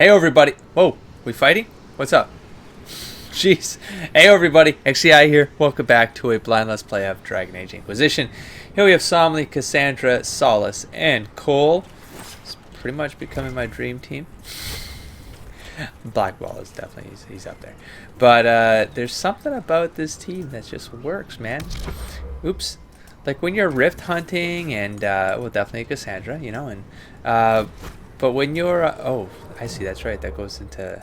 Hey everybody. Whoa, we fighting? What's up? Jeez. Hey everybody, XCI here. Welcome back to a blind let's play of Dragon Age Inquisition. Here we have Somali, Cassandra, Solas, and Cole. It's pretty much becoming my dream team. Blackwall is definitely, he's up there. But there's something about this team that just works, man. Oops. Like when you're rift hunting and, well, definitely Cassandra, you know, and, but when you're, oh, I see, that's right, that goes into,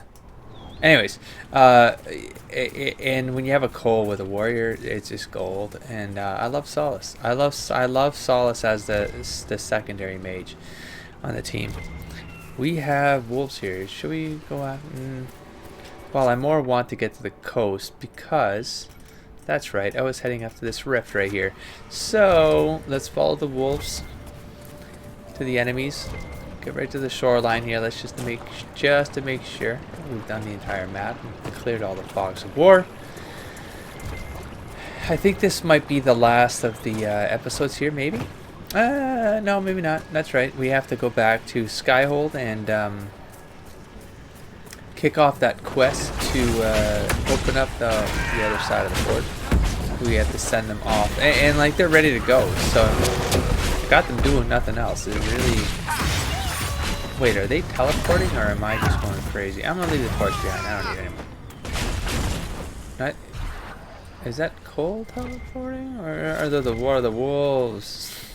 anyways, and when you have a Cole with a warrior, it's just gold, and I love Solas. I love Solas as the secondary mage on the team. We have wolves here. Should we go out? Well, I more want to get to the coast because, that's right, I was heading up to this rift right here. So, let's follow the wolves to the enemies. Get right to the shoreline here. Let's just to make sure we've done the entire map and cleared all the fogs of war. I think this might be the last of the episodes here, maybe. No, maybe not. That's right. We have to go back to Skyhold and kick off that quest to open up the other side of the board. We have to send them off, and like they're ready to go. So I got them doing nothing else. It really. Wait, are they teleporting or am I just going crazy? I'm gonna leave the torch behind. I don't need anyone. Is that Cole teleporting, or are they the War of the Wolves?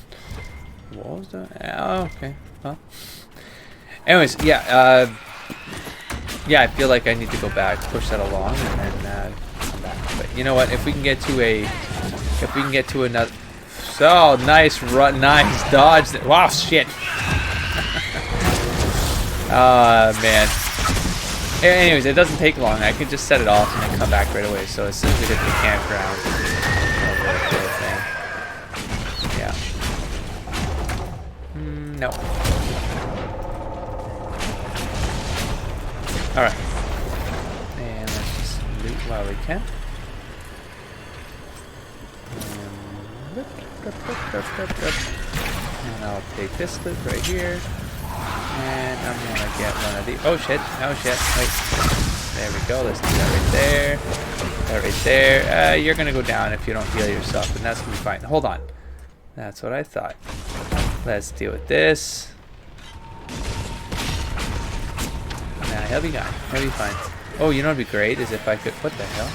Wolves? Oh, okay. Well. Anyways, yeah. Yeah, I feel like I need to go back, push that along, and then come back. But you know what? If we can get to another. So nice run, nice dodge. Wow, shit. Man. Anyways, it doesn't take long. I can just set it off and then come back right away. So as soon as we get to the campground, yeah. No. All right. And let's just loot while we can. And I'll take this loot right here. And I'm gonna get one of these. Oh shit! Oh shit! Wait. There we go. Let's do that right there. That right there. You're gonna go down if you don't heal yourself, and that's gonna be fine. Hold on. That's what I thought. Let's deal with this. Nah, he'll be gone. He'll be fine. Oh, you know what'd be great is if I could. What the hell?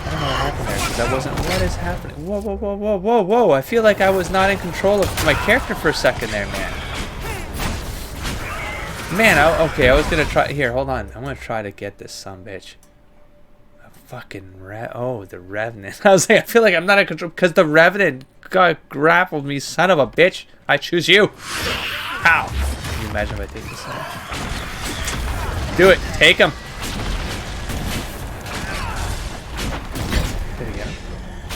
I don't know what happened there because I wasn't. What is happening? Whoa, whoa, whoa, whoa, whoa, whoa! I feel like I was not in control of my character for a second there, man. Man, okay, I was gonna try. Here, hold on. I'm gonna try to get this sumbitch. A fucking oh, the Revenant. I was like, I feel like I'm not in control because the Revenant grappled me, son of a bitch. I choose you. How? Can you imagine if I take this out? Do it. Take him. Did he get him?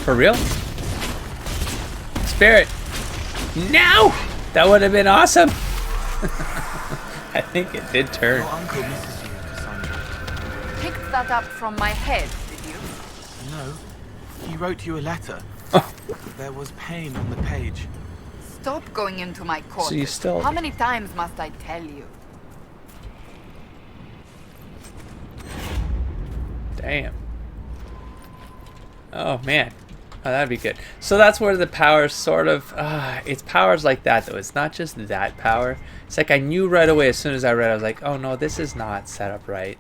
For real? Spirit. No! That would have been awesome. I think it did turn. Your uncle misses you, Cassandra. Picked that up from my head, did you? No. He wrote you a letter. There was pain on the page. Stop going into my quarters. So you still... How many times must I tell you? Damn. Oh, man. Oh, that'd be good. So that's where the power sort of... it's powers like that, though. It's not just that power. It's like I knew right away as soon as I read it, I was like, oh, no, this is not set up right.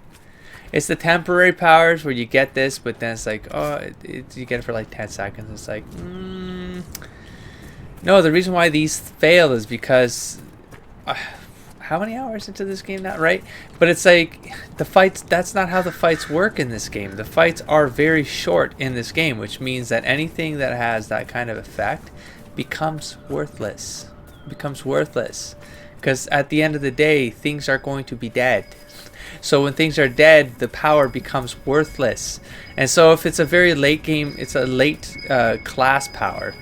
It's the temporary powers where you get this, but then it's like, oh, you get it for like 10 seconds. It's like, no, the reason why these fail is because... how many hours into this game now, right? But it's like the fights, that's not how the fights work in this game. The fights are very short in this game, which means that anything that has that kind of effect becomes worthless. Because at the end of the day, things are going to be dead. So when things are dead, the power becomes worthless. And so if it's a very late game, it's a late class power.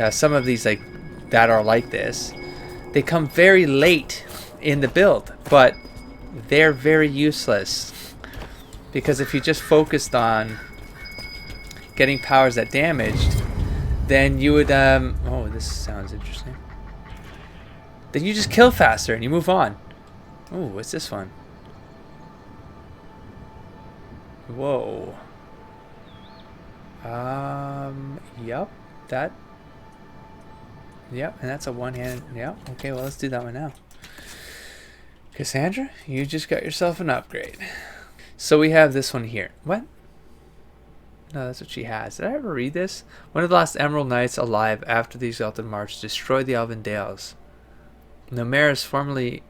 Some of these like that are like this. They come very late in the build, but they're very useless. Because if you just focused on getting powers that damaged, then you would, oh, this sounds interesting. Then you just kill faster and you move on. Ooh, what's this one? Whoa. Yep. That. Yep, and that's a one-handed. Yep. Okay, well, let's do that one now. Cassandra, you just got yourself an upgrade. So we have this one here. What? No, that's what she has. Did I ever read this? One of the last Emerald Knights alive after the Exalted March destroyed the Elven Dales. Nomaris formerly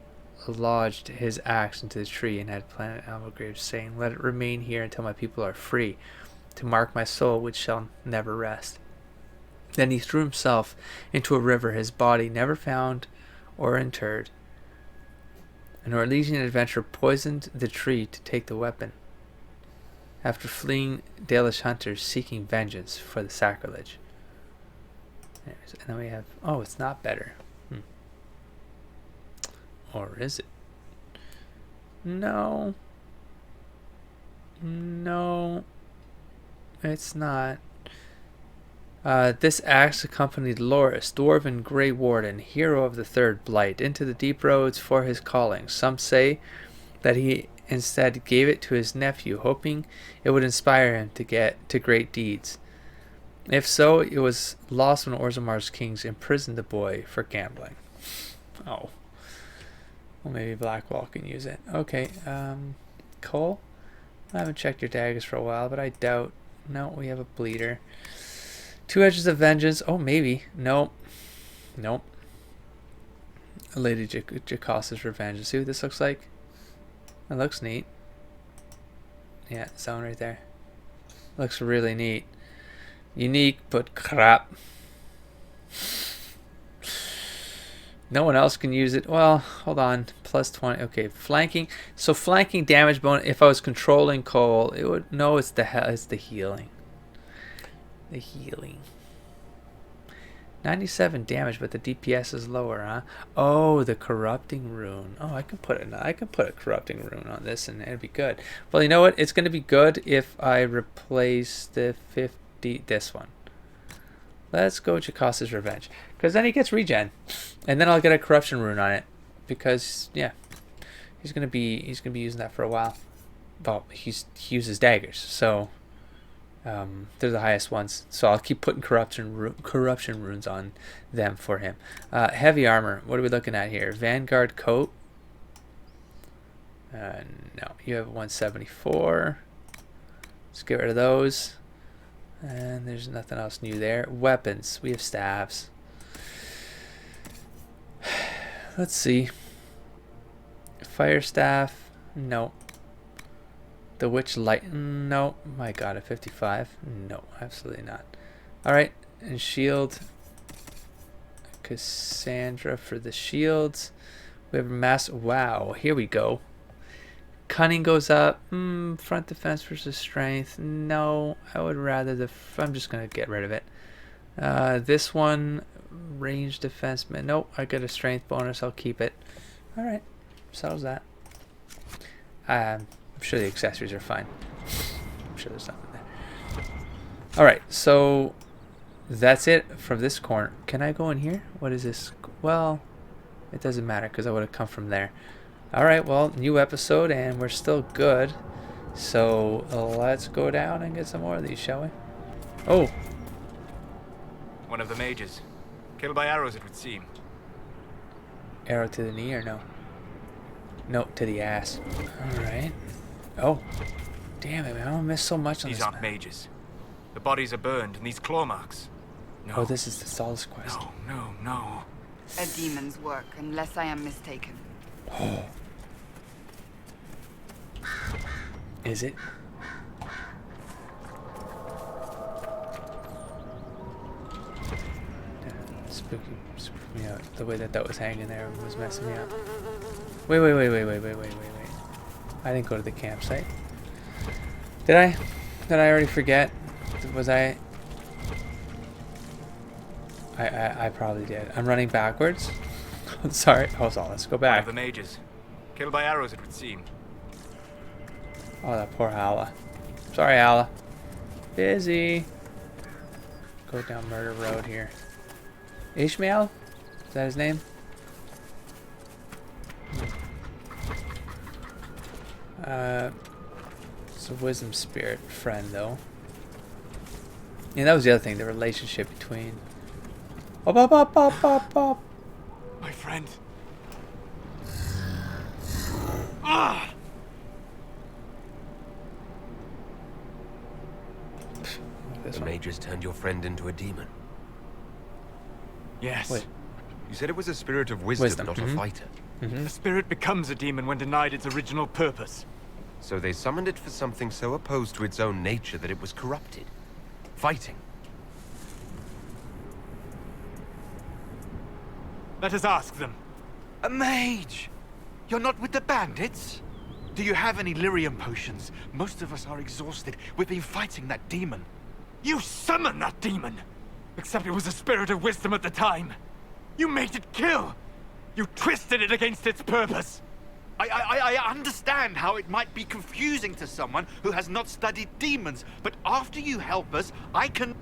lodged his axe into the tree and had planted Almagrave, saying, "Let it remain here until my people are free, to mark my soul which shall never rest." Then he threw himself into a river, his body never found or interred. An Orlesian adventurer poisoned the tree to take the weapon, after fleeing Dalish hunters seeking vengeance for the sacrilege. And then we have, oh, it's not better. Or is it? No. No. It's not. This axe accompanied Loris, dwarven Grey Warden, hero of the Third Blight, into the deep roads for his calling. Some say that he instead gave it to his nephew, hoping it would inspire him to get to great deeds. If so, it was lost when Orzamar's kings imprisoned the boy for gambling. Oh. Well, maybe Blackwall can use it. Okay, Cole? I haven't checked your daggers for a while, but I doubt. No, we have a bleeder. Two Edges of Vengeance. Oh, maybe. Nope. Nope. Lady Jacasa's Revenge. Let's see what this looks like. It looks neat. Yeah, zone right there. Looks really neat. Unique, but crap. No one else can use it. Well, hold on. Plus 20. Okay, flanking. So flanking damage bonus. If I was controlling Cole, it would. No, it's the healing. The healing. 97 damage, but the DPS is lower, huh? Oh, the corrupting rune. Oh, I can put a corrupting rune on this, and it'd be good. Well, you know what? It's gonna be good if I replace the 50. This one. Let's go Jacasa's Revenge, because then he gets regen, and then I'll get a corruption rune on it, because yeah, he's gonna be using that for a while. Well, he uses daggers, so they're the highest ones. So I'll keep putting corruption runes on them for him. Heavy armor. What are we looking at here? Vanguard coat. No, you have 174. Let's get rid of those. And there's nothing else new there. Weapons. We have staves. Let's see. Fire staff. No. The Witch Light. No. My god, a 55. No, absolutely not. Alright. And shield. Cassandra for the shields. We have a mass. Wow. Here we go. Cunning goes up. Front defense versus strength. No, I would rather I'm just going to get rid of it. This one, range defense. Nope, I get a strength bonus. I'll keep it. Alright, settles that. I'm sure the accessories are fine. I'm sure there's nothing there. Alright, so that's it from this corner. Can I go in here? What is this? Well, it doesn't matter because I would have come from there. Alright, well, new episode, and we're still good. So, let's go down and get some more of these, shall we? Oh! One of the mages. Killed by arrows, it would seem. Arrow to the knee or no? No, to the ass. Alright. Oh. Damn it, man. I don't miss so much on this. These aren't mages. The bodies are burned, and these claw marks. No. Oh, this is the Solas quest. No. A demon's work, unless I am mistaken. Oh. Is it? Spooky me out. The way that was hanging there was messing me up. Wait. I didn't go to the campsite. Did I? Did I already forget? Was I probably did. I'm running backwards. Sorry. Hold on. Let's go back. One of the mages. Killed by arrows, it would seem. Oh, that poor Hala. Sorry, Hala. Busy. Go down Murder Road here. Ishmael? Is that his name? It's a wisdom spirit friend, though. And that was the other thing, the relationship between... Up, up, up, up, up, up. My friend. Ah! This The one. mage has turned your friend into a demon. Yes. Wait. You said it was a spirit of wisdom, not Mhm. a fighter. The spirit becomes a demon when denied its original purpose. So they summoned it for something so opposed to its own nature that it was corrupted. Fighting. Let us ask them. A mage! You're not with the bandits? Do you have any lyrium potions? Most of us are exhausted. We've been fighting that demon. You summoned that demon! Except it was a spirit of wisdom at the time. You made it kill! You twisted it against its purpose! I understand how it might be confusing to someone who has not studied demons, but after you help us, I can...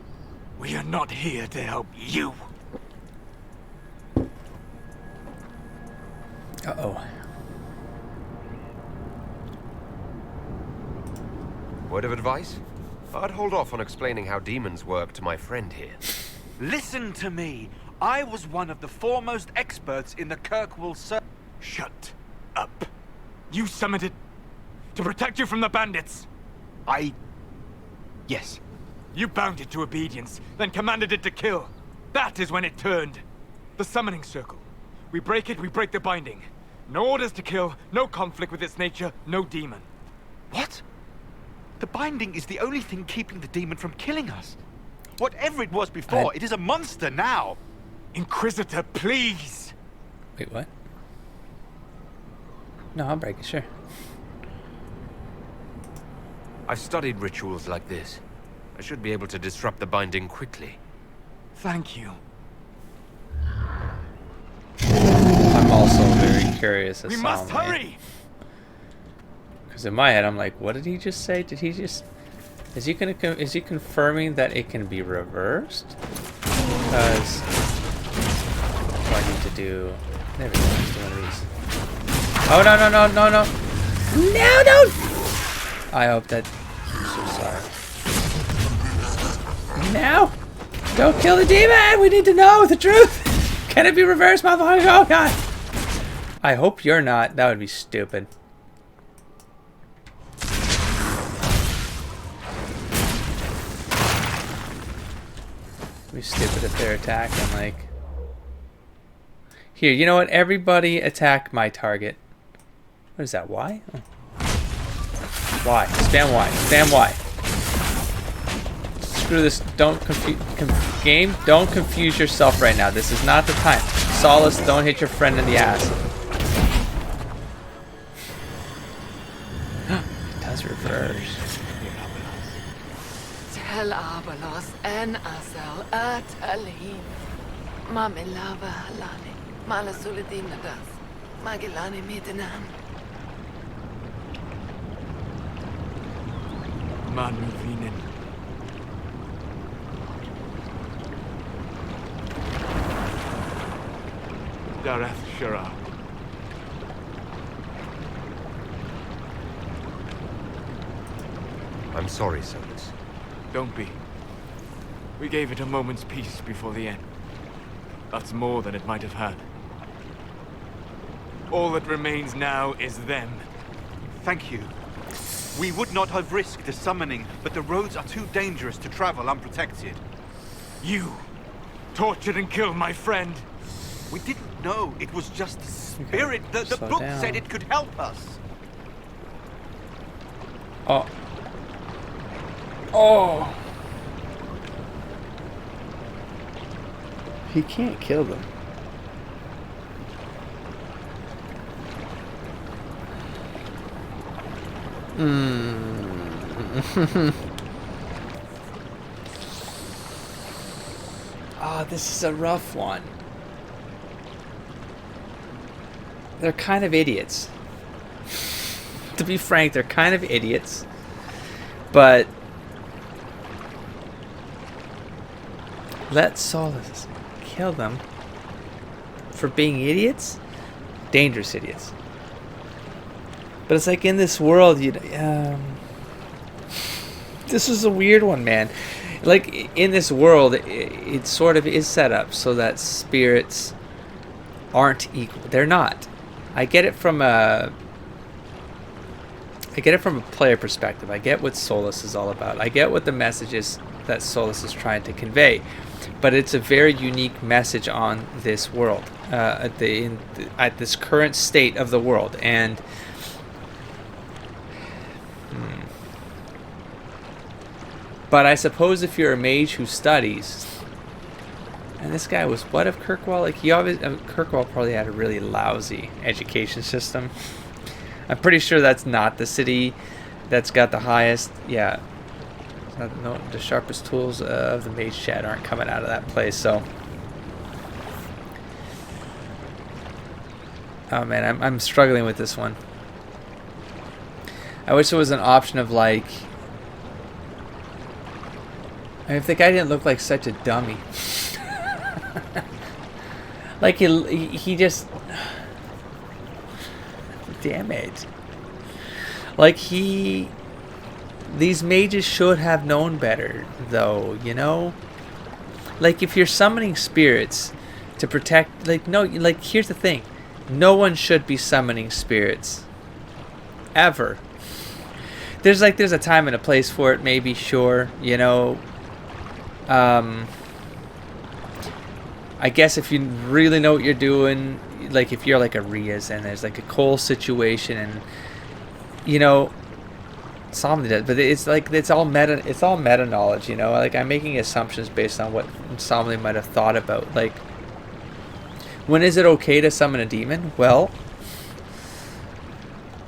We are not here to help you. Uh-oh. Word of advice? I'd hold off on explaining how demons work to my friend here. Listen to me. I was one of the foremost experts in the Kirkwall Circle. Shut up. You summoned it to protect you from the bandits. Yes. You bound it to obedience, then commanded it to kill. That is when it turned. The summoning circle. We break it, we break the binding. No orders to kill, no conflict with its nature, no demon. What? The binding is the only thing keeping the demon from killing us. Whatever it was before, it is a monster now. Inquisitor, please! Wait, what? No, I'll break it, sure. I've studied rituals like this. I should be able to disrupt the binding quickly. Thank you. I'm also very curious as We must hurry! Because in my head, I'm like, what did he just say? Did he just... Is he gonna? Is he confirming that it can be reversed? Because what do I need to do? There we go. Let's do one of these. Oh no no no no no! No don't! I hope that. I'm so sorry. No! Don't kill the demon! We need to know the truth. Can it be reversed, motherfucker? Oh god! I hope you're not. That would be stupid. Be stupid if they're attacking, like... Here, you know what? Everybody attack my target. What is that, Y? Oh. Y. Spam Y. Spam Y. Screw this. Don't game, don't confuse yourself right now. This is not the time. Solas, don't hit your friend in the ass. It does reverse. Tel Abalos en Asel Atalin. Mamilava Halani. Malasuladinadas. Magilani Midinan. Manuvinen. Dareth Shara. I'm sorry, Solas. Don't be. We gave it a moment's peace before the end. That's more than it might have had. All that remains now is them. Thank you. We would not have risked the summoning, but the roads are too dangerous to travel unprotected. You tortured and killed my friend. We didn't know it was just a spirit. The Slow book down. said it could help us. Oh. Oh. He can't kill them. Oh, this is a rough one. They're kind of idiots. To be frank, they're kind of idiots. But let Solas kill them for being idiots? Dangerous idiots. But it's like in this world, this is a weird one, man. Like in this world, it sort of is set up so that spirits aren't equal. They're not. I get it from a player perspective. I get what Solas is all about. I get what the message is that Solas is trying to convey. But it's a very unique message on this world, at this current state of the world. And but I suppose if you're a mage who studies, and this guy was what of Kirkwall? Like Kirkwall probably had a really lousy education system. I'm pretty sure that's not the city that's got the highest. Yeah, no, the sharpest tools of the mage chat aren't coming out of that place. So, oh man, I'm struggling with this one. I wish there was an option of like. I mean, if the guy didn't look like such a dummy. Like he just. Damn it. Like these mages should have known better, though, you know? Like if you're summoning spirits to protect, like no, like here's the thing. No one should be summoning spirits. Ever. There's a time and a place for it, maybe, sure, you know. I guess if you really know what you're doing, like if you're like a Riaz and there's like a coal situation and you know somebody does, but it's like it's all meta knowledge, you know. Like I'm making assumptions based on what somebody might have thought about. Like when is it okay to summon a demon? Well,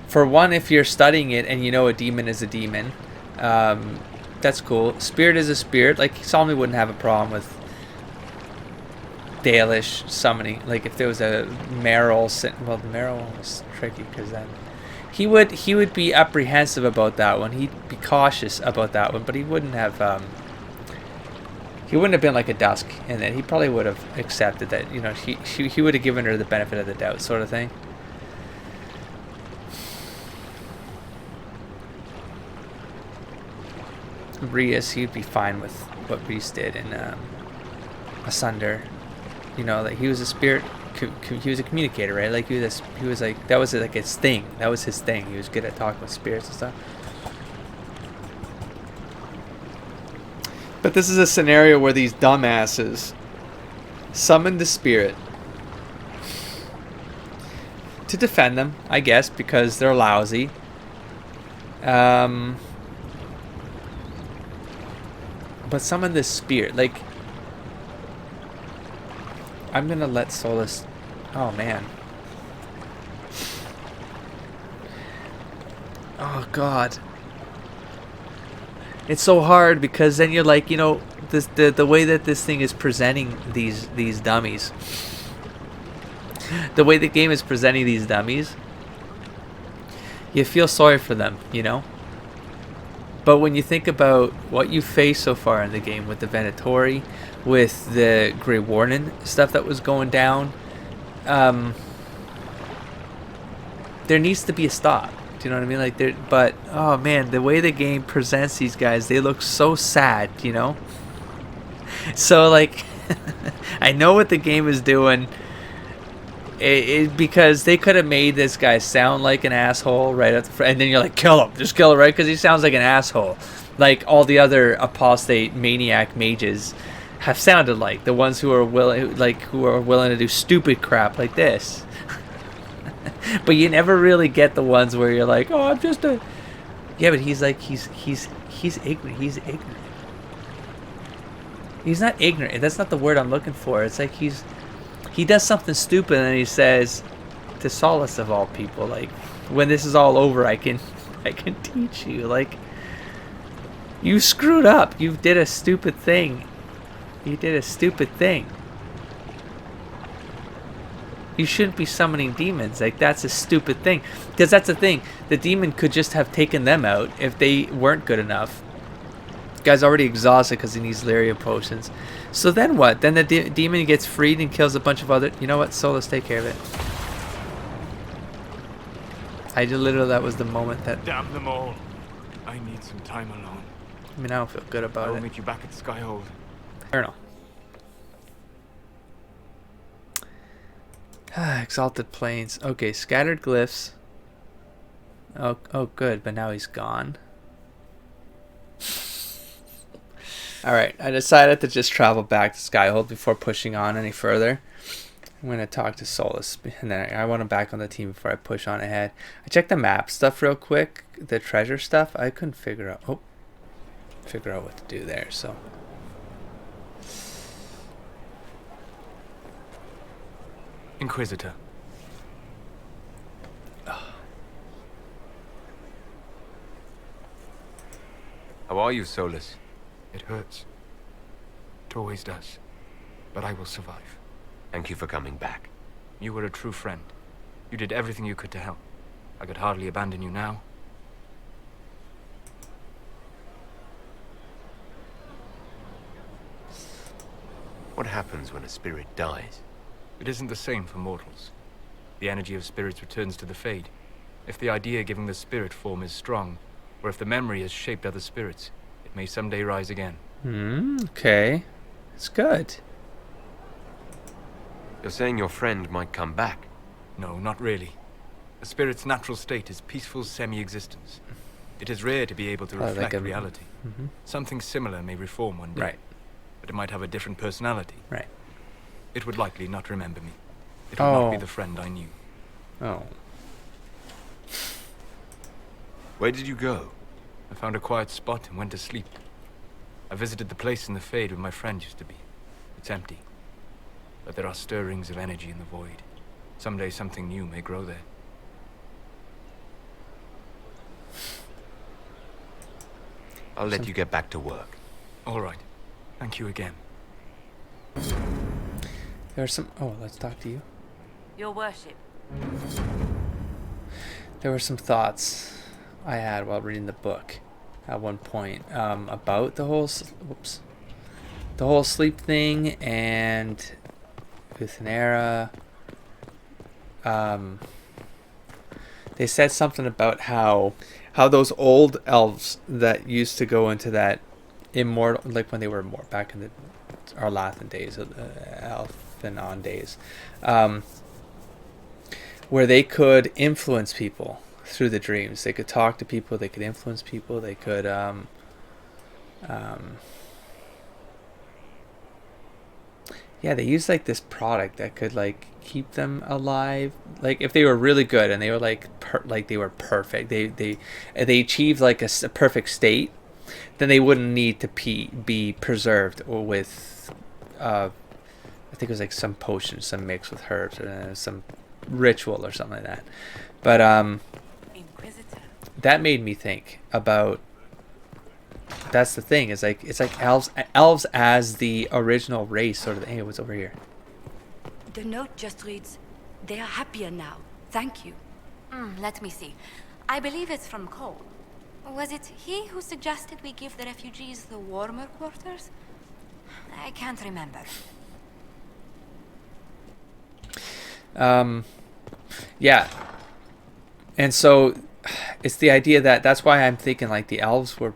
for one, if you're studying it and you know a demon is a demon, that's cool. Spirit is a spirit. Like Somni wouldn't have a problem with Dalish summoning. Like if there was a Merrill, well, the Merrill one was tricky because then he would be apprehensive about that one. He'd be cautious about that one, but he wouldn't have been like a Dusk, and then he probably would have accepted that. You know, he would have given her the benefit of the doubt, sort of thing. Riaz, he'd be fine with what Reese did in Asunder. You know, like he was a spirit, he was a communicator, right? Like he was like that was like his thing. That was his thing. He was good at talking with spirits and stuff. But this is a scenario where these dumbasses summoned the spirit to defend them, I guess, because they're lousy. But summon this spirit, like. I'm gonna let Solas. Oh man. Oh god. It's so hard because then you're like, you know, the way that this thing is presenting these dummies. The way the game is presenting these dummies. You feel sorry for them, you know? But when you think about what you faced so far in the game with the Venatori, with the Grey Warden stuff that was going down, there needs to be a stop. Do you know what I mean? Like, but oh man, the way the game presents these guys, they look so sad, you know. So like, I know what the game is doing. Because they could have made this guy sound like an asshole right at the front, and then you're like, kill him, just kill him, right? Because he sounds like an asshole, like all the other apostate maniac mages have sounded like, the ones who are willing to do stupid crap like this. But you never really get the ones where you're like, oh, I'm just a, yeah, but he's like, he's ignorant. He's ignorant. He's not ignorant. That's not the word I'm looking for. It's like he does something stupid and he says to Solas of all people, like, when this is all over, I can teach you. Like, you screwed up. You did a stupid thing. You did a stupid thing. You shouldn't be summoning demons. Like, that's a stupid thing. Because that's the thing. The demon could just have taken them out if they weren't good enough. The guy's already exhausted because he needs Lyria potions. So then what? Then the demon gets freed and kills a bunch of other... You know what? Solas, take care of it. I just literally, that was the moment that, Damn them all. I need some time alone. I mean, I don't feel good I about will it. meet you back at Skyhold. Colonel. Exalted Plains. Okay, scattered glyphs. Oh, good, but now he's gone. Alright, I decided to just travel back to Skyhold before pushing on any further. I'm going to talk to Solas, and then I want him back on the team before I push on ahead. I checked the map stuff real quick, the treasure stuff. I couldn't figure out what to do there, so. Inquisitor. How are you, Solas? It hurts. It always does. But I will survive. Thank you for coming back. You were a true friend. You did everything you could to help. I could hardly abandon you now. What happens when a spirit dies? It isn't the same for mortals. The energy of spirits returns to the Fade. If the idea giving the spirit form is strong, or if the memory has shaped other spirits, it may someday rise again. Okay. It's good. You're saying your friend might come back? No, not really. A spirit's natural state is peaceful semi-existence. It is rare to be able to reflect reality. Something similar may reform one day. Right. But it might have a different personality. Right. It would likely not remember me. It would not be the friend I knew. Oh. Where did you go? I found a quiet spot and went to sleep. I visited the place in the Fade where my friend used to be. It's empty. But there are stirrings of energy in the void. Someday something new may grow there. I'll let you get back to work. All right. Thank you again. There are some... Oh, let's talk to you. Your worship. There were some thoughts I had while reading the book at one point about the whole... the whole sleep thing and Uthanera. They said something about how those old elves that used to go into that immortal, like when they were more back in the Arlathan days, Elfanon days, where they could influence people through the dreams. They could talk to people. They could influence people. They could yeah, they used like this product that could like keep them alive. Like if they were really good and they were like they were perfect, they achieved like a perfect state, then they wouldn't need to be preserved or with I think it was like some potion, some mix with herbs or some ritual or something like that. But Inquisitor. that made me think about. That's the thing. It's like elves as the original race, sort of. Hey, what's over here? The note just reads, "They are happier now. Thank you." Let me see. I believe it's from Cole. Was it he who suggested we give the refugees the warmer quarters? I can't remember. Yeah. And so it's the idea that's why I'm thinking like the elves were.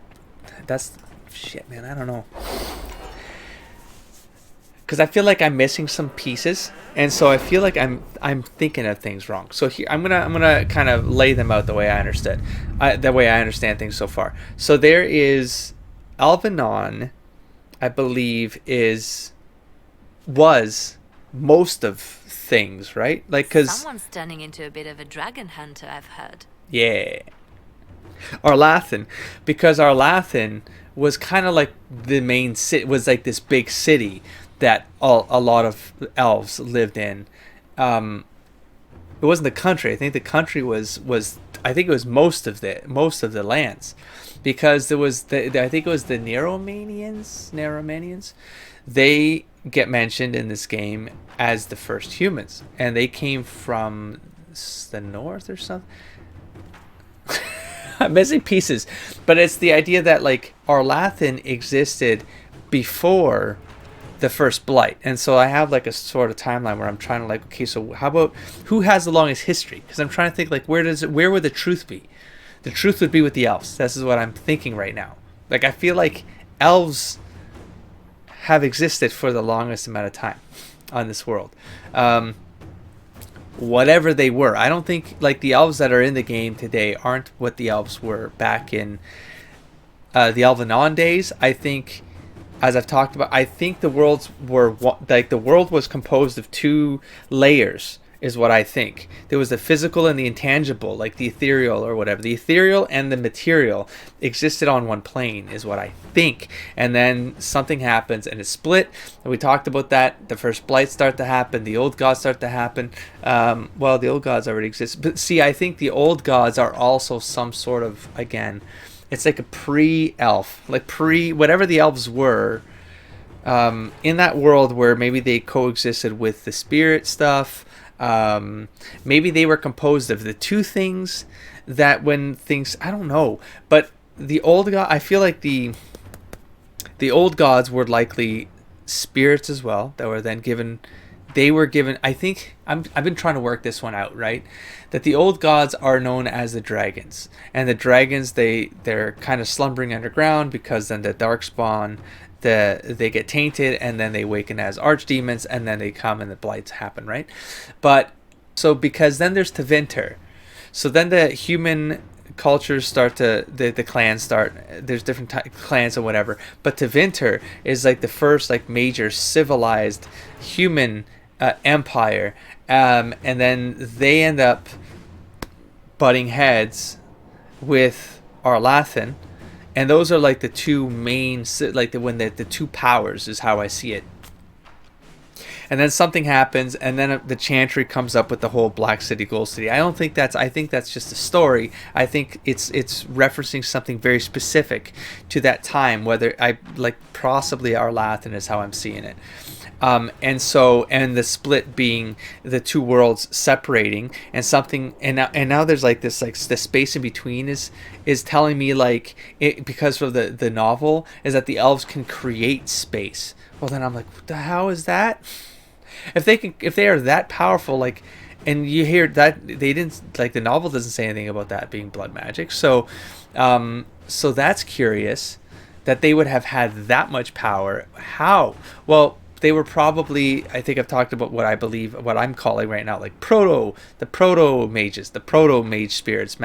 That's shit, man. I don't know. Because I feel like I'm missing some pieces, and so I feel like I'm thinking of things wrong. So here I'm gonna kind of lay them out the way I understood, the way I understand things so far. So there is Alvanon, I believe was most of things, right? Like because someone's turning into a bit of a dragon hunter, I've heard. Yeah. Arlathan, because Arlathan was kind of like the main city, was like this big city that a lot of elves lived in. It wasn't the country. I think the country was I think it was most of the lands, because there was I think it was the Naromanians. They get mentioned in this game as the first humans, and they came from the north or something. I'm missing pieces, but it's the idea that like Arlathan existed before the first blight. And so I have like a sort of timeline where I'm trying to like, okay, so how about who has the longest history? Because I'm trying to think like where would the truth be? The truth would be with the elves. This is what I'm thinking right now. Like I feel like elves have existed for the longest amount of time on this world. Whatever they were, I don't think like the elves that are in the game today aren't what the elves were back in the Elvenon days. I think, as I've talked about, I think the worlds were like the world was composed of two layers, is what I think. There was the physical and the intangible, like the ethereal or whatever. The ethereal and the material existed on one plane, is what I think. And then something happens and it split. And we talked about that. The first blights start to happen. The old gods start to happen. Well, the old gods already exist. But see, I think the old gods are also some sort of, again, it's like a pre-elf, like whatever the elves were, in that world where maybe they coexisted with the spirit stuff. Maybe they were composed of the two things that when things, I don't know, but the old god, I feel like the old gods were likely spirits as well that were then given. They were given, I think, I've been trying to work this one out, right? That the old gods are known as the dragons. And the dragons, they're kind of slumbering underground because then the darkspawn, they get tainted and then they awaken as archdemons and then they come and the blights happen, right? But, so because then there's Tevinter. So then the human cultures start to, the clans start, there's different clans and whatever. But Tevinter is like the first like major civilized human empire, and then they end up butting heads with Arlathan, and those are like the two main, like the two powers is how I see it. And then something happens, and then the Chantry comes up with the whole Black City, Gold City. I think that's just a story. I think it's referencing something very specific to that time, whether I like possibly Arlathan is how I'm seeing it. And the split being the two worlds separating, and something, and now there's like this, like the space in between is telling me like it, because of the novel, is that the elves can create space. Well, then I'm like, what the hell is that? If they are that powerful, like, and you hear that they didn't, like, the novel doesn't say anything about that being blood magic, so that's curious that they would have had that much power. How? Well, they were probably, I think I've talked about what I believe, what I'm calling right now, like the proto mages, the proto mage spirits,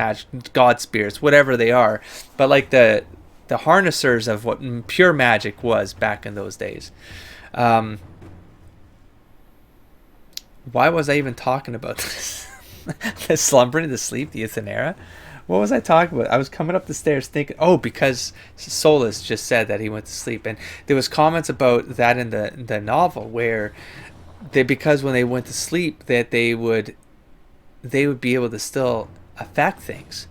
god spirits, whatever they are, but like the harnessers of what pure magic was back in those days. Why was I even talking about this? The slumbering, the sleep, the Ithanera? What was I talking about? I was coming up the stairs thinking, because Solas just said that he went to sleep, and there was comments about that in the novel where because when they went to sleep that they would be able to still affect things,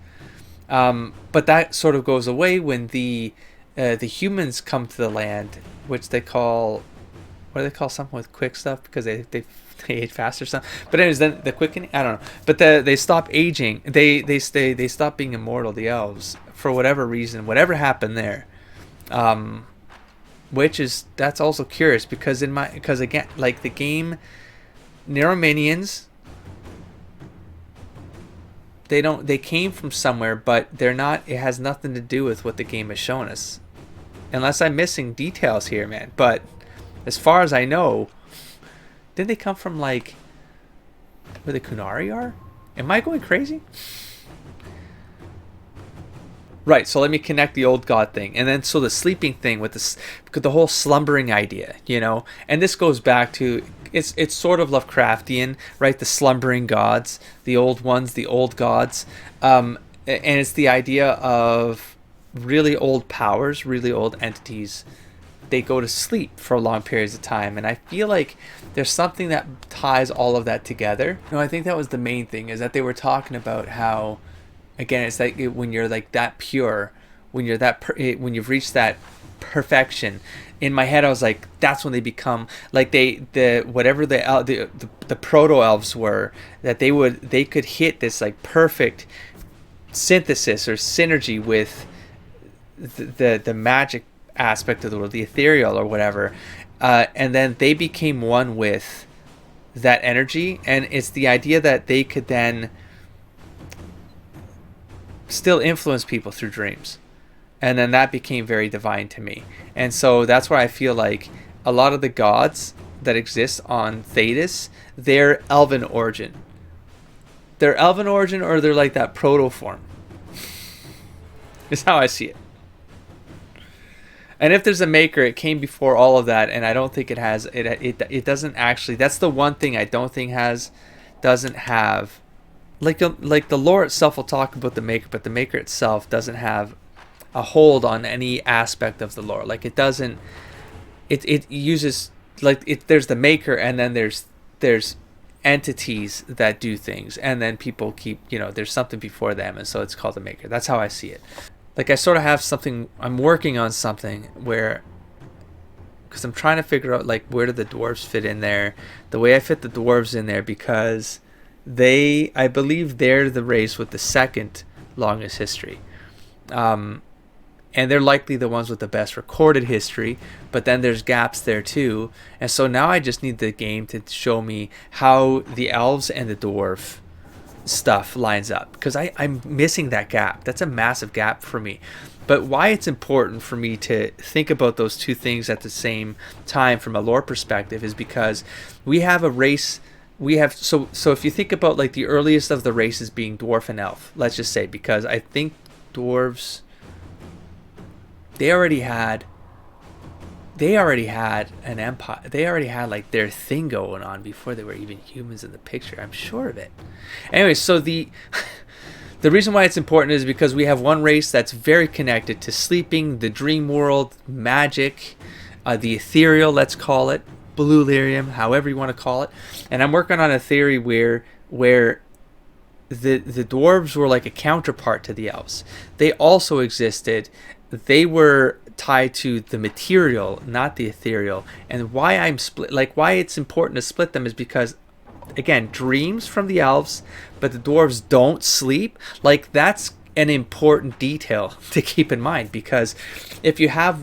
but that sort of goes away when the humans come to the land, which they call, what do they call something with quick stuff, because they age fast or something. But anyways, then the quickening, I don't know. But they stop aging. They stop being immortal, the elves, for whatever reason, whatever happened there. That's also curious because again, like the game, Neurominions, they came from somewhere, but they're not, it has nothing to do with what the game has shown us. Unless I'm missing details here, man. But as far as I know, didn't they come from like where the Kunari are? Am I going crazy? Right, so let me connect the old god thing, and then so the sleeping thing with the whole slumbering idea, and this goes back to, it's sort of Lovecraftian, right? The slumbering gods, the old ones, the old gods, and it's the idea of really old powers, really old entities. They go to sleep for long periods of time, and I feel like there's something that ties all of that together. I think that was the main thing, is that they were talking about how, again, it's like when you're like that pure, when you're when you've reached that perfection. In my head, I was like, that's when they become like whatever the proto elves were, that they could hit this like perfect synthesis or synergy with the magic aspect of the world, the ethereal or whatever, and then they became one with that energy, and it's the idea that they could then still influence people through dreams. And then that became very divine to me. And so that's why I feel like a lot of the gods that exist on Thetis, they're elven origin. They're elven origin, or they're like that proto form. Is how I see it. And if there's a maker, it came before all of that, and I don't think it has. It doesn't actually. That's the one thing I don't think doesn't have. Like the lore itself will talk about the maker, but the maker itself doesn't have a hold on any aspect of the lore. Like it doesn't. It uses there's the maker, and then there's entities that do things, and then people keep, there's something before them, and so it's called the maker. That's how I see it. Like I sort of have something, I'm working on something where, because I'm trying to figure out like where do the dwarves fit in there, the way I fit the dwarves in there, because I believe they're the race with the second longest history. And they're likely the ones with the best recorded history, but then there's gaps there too. And so now I just need the game to show me how the elves and the dwarf stuff lines up, because I'm missing that gap. That's a massive gap for me. But why it's important for me to think about those two things at the same time from a lore perspective is because we have a race. We have so if you think about like the earliest of the races being dwarf and elf, let's just say, because I think dwarves, they already had an empire. They already had like their thing going on before there were even humans in the picture. I'm sure of it. Anyway, so the reason why it's important is because we have one race that's very connected to sleeping, the dream world, magic, the ethereal, let's call it, blue lyrium, however you want to call it. And I'm working on a theory where the dwarves were like a counterpart to the elves. They also existed. They were tied to the material, not the ethereal. And why why it's important to split them is because, again, dreams from the elves, but the dwarves don't sleep. Like that's an important detail to keep in mind, because if you have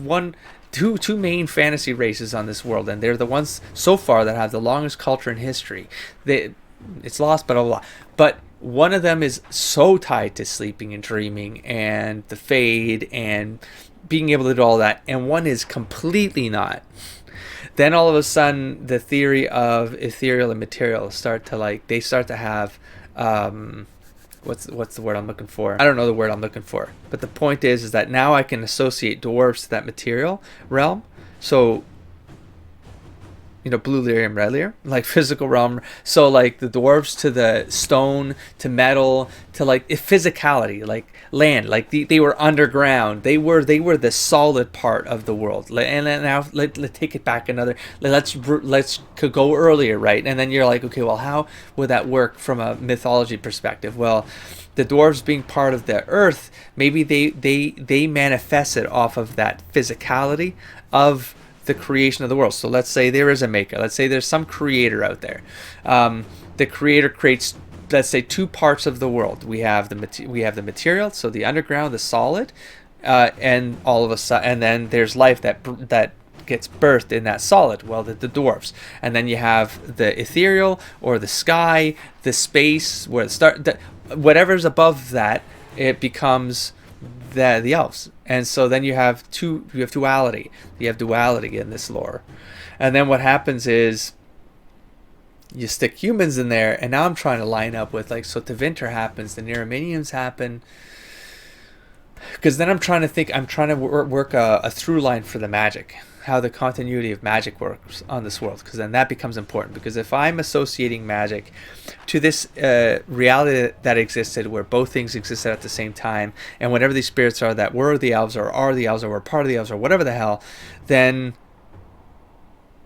two main fantasy races on this world, and they're the ones so far that have the longest culture in history, it's lost, but blah, blah, blah. But one of them is so tied to sleeping and dreaming and the fade and being able to do all that, and one is completely not. Then all of a sudden the theory of ethereal and material start to have what's the word I'm looking for? I don't know the word I'm looking for. But the point is that now I can associate dwarves to that material realm. So blue lyrium, red lyrium, like physical realm. So like the dwarves to the stone, to metal, to like physicality, like land, like they were underground. They were the solid part of the world. And then now let's take it back another. Let's go earlier, right? And then you're like, okay, well, how would that work from a mythology perspective? Well, the dwarves being part of the earth, maybe they manifested off of that physicality of the creation of the world. So let's say there is a maker. Let's say there's some creator out there. The creator creates, let's say, two parts of the world. We have the material, so the underground, the solid, and all of a sudden, and then there's life that gets birthed in that solid. Well, the dwarves, and then you have the ethereal or the sky, the space where whatever's above that, it becomes the elves. And so then you have duality. You have duality in this lore. And then what happens is you stick humans in there, and now I'm trying to line up with so Tevinter happens, the Neriminians happen. Because then I'm trying to work a through line for the magic, how the continuity of magic works on this world, because then that becomes important. Because if I'm associating magic to this reality that existed, where both things existed at the same time, and whatever these spirits are that were the elves or are the elves or were part of the elves or whatever the hell, then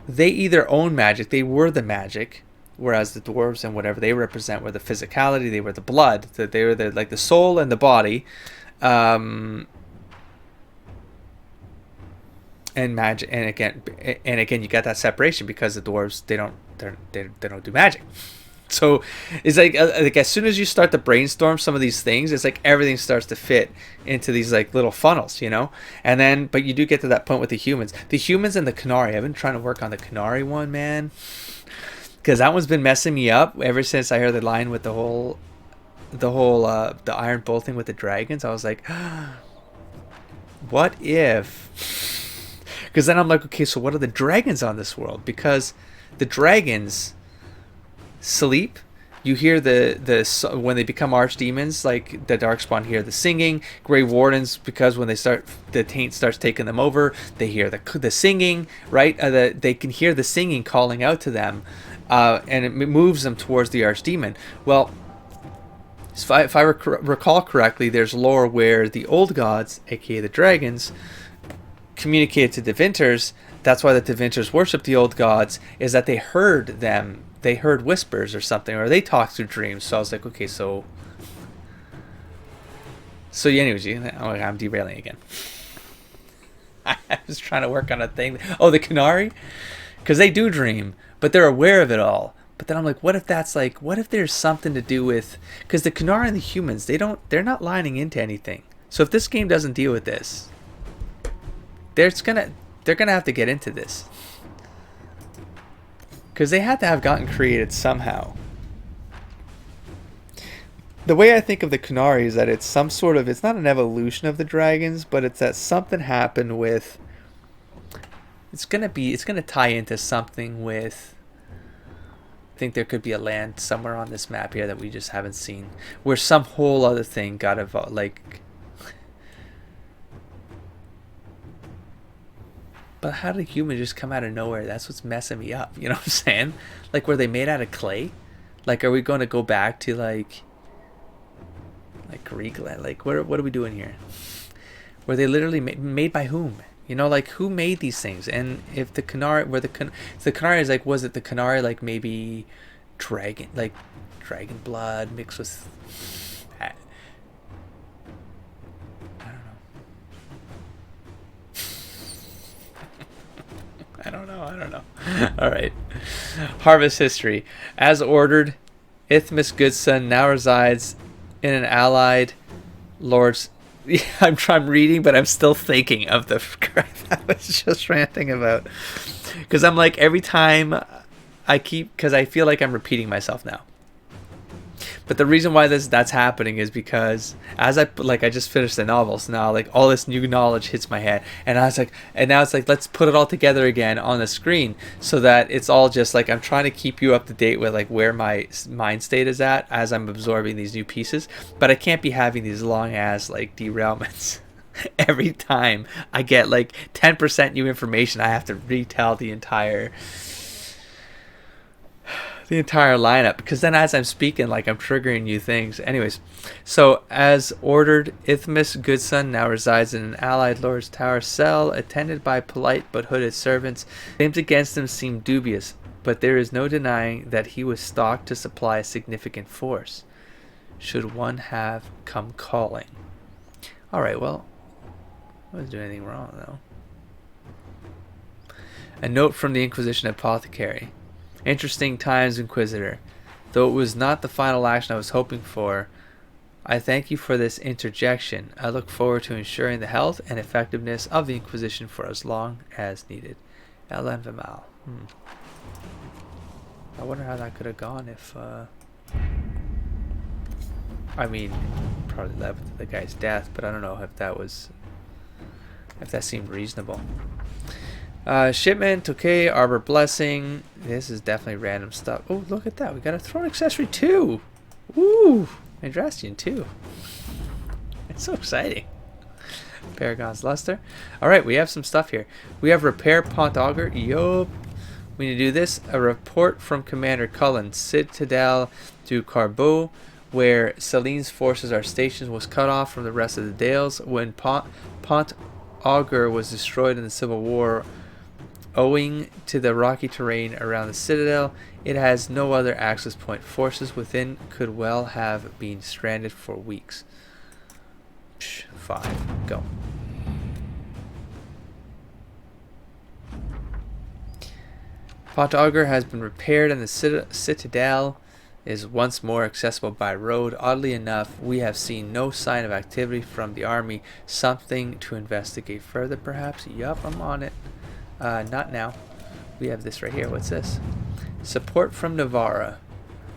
they either own magic, they were the magic, whereas the dwarves and whatever they represent were the physicality, they were the blood, that they were the soul and the body. And magic, and again, you got that separation because the dwarves they don't do magic. So it's like as soon as you start to brainstorm some of these things, it's like everything starts to fit into these like little funnels, you know. And then, but you do get to that point with the humans and the Canary. I've been trying to work on the Canary one, man, because that one's been messing me up ever since I heard the line with the whole the iron bull thing with the dragons. I was like, what if? Because then I'm like, okay, so what are the dragons on this world? Because the dragons sleep. You hear the when they become archdemons, like the Darkspawn hear the singing. Grey Wardens, because when they start, the taint starts taking them over, they hear the singing, right? They can hear the singing calling out to them, and it moves them towards the archdemon. Well, if I recall correctly, there's lore where the old gods, aka the dragons, communicated to the Devinters. That's why the Devinters worship the old gods, is that they heard them. They heard whispers or something, or they talked through dreams. So I was like, okay, so yeah, anyways, I'm derailing again. I was trying to work on a thing. Oh, the Canary? Because they do dream, but they're aware of it all. But then I'm like, what if that's like, what if there's something to do with, because the Canary and the humans, they're not lining into anything. So if this game doesn't deal with this, they're gonna have to get into this. Because they had to have gotten created somehow. The way I think of the Canary is that it's some sort of, it's not an evolution of the dragons, but it's that something happened with, it's gonna tie into something with, I think there could be a land somewhere on this map here that we just haven't seen, where some whole other thing got evolved, like. But how did humans just come out of nowhere? That's what's messing me up. You know what I'm saying? Like, were they made out of clay? Like, are we going to go back to like Greek? Like, what are we doing here? Were they literally made by whom? You know, like, who made these things? And if the Canary, the Canary is like, was it the Canary like maybe dragon blood mixed with? I don't know. All right. Harvest history. As ordered, Ithmis Goodson now resides in an allied lord's. I'm reading, but I'm still thinking of the crap I was just ranting about. Because I'm like, every time because I feel like I'm repeating myself now. But the reason why that's happening is because as I just finished the novel, so now like all this new knowledge hits my head, and I was like, and now it's like, let's put it all together again on the screen so that it's all just like, I'm trying to keep you up to date with like where my mind state is at as I'm absorbing these new pieces, but I can't be having these long ass like derailments. Every time I get like 10% new information, I have to retell the entire lineup, because then as I'm speaking, like, I'm triggering new things. Anyways, so as ordered, Ithmis Goodson now resides in an allied lord's tower cell, attended by polite but hooded servants. Claims against him seem dubious, but there is no denying that he was stocked to supply a significant force, should one have come calling. Alright, well, I wasn't doing anything wrong, though. A note from the Inquisition apothecary. Interesting times, Inquisitor. Though it was not the final action I was hoping for, I thank you for this interjection. I look forward to ensuring the health and effectiveness of the Inquisition for as long as needed. Ellen Vimal. I wonder how that could have gone if, I mean, probably led to the guy's death, but I don't know if that seemed reasonable. Shipment, okay. Arbor Blessing. This is definitely random stuff. Oh, look at that. We got a throne accessory too. Woo! Andrastian too. It's so exciting. Paragon's Luster. Alright, we have some stuff here. We have Repair Pont Augur. Yup. We need to do this. A report from Commander Cullen. Citadel du Corbeau, where Celine's forces are stationed, was cut off from the rest of the Dales when Pont Augur was destroyed in the Civil War. Owing to the rocky terrain around the Citadel, it has no other access point. Forces within could well have been stranded for weeks. 5. Go. Pont Augur has been repaired in the Citadel. is once more accessible by road. Oddly enough, we have seen no sign of activity from the army. Something to investigate further, perhaps? Yup, I'm on it. Not now. We have this right here. What's this? Support from Navarra.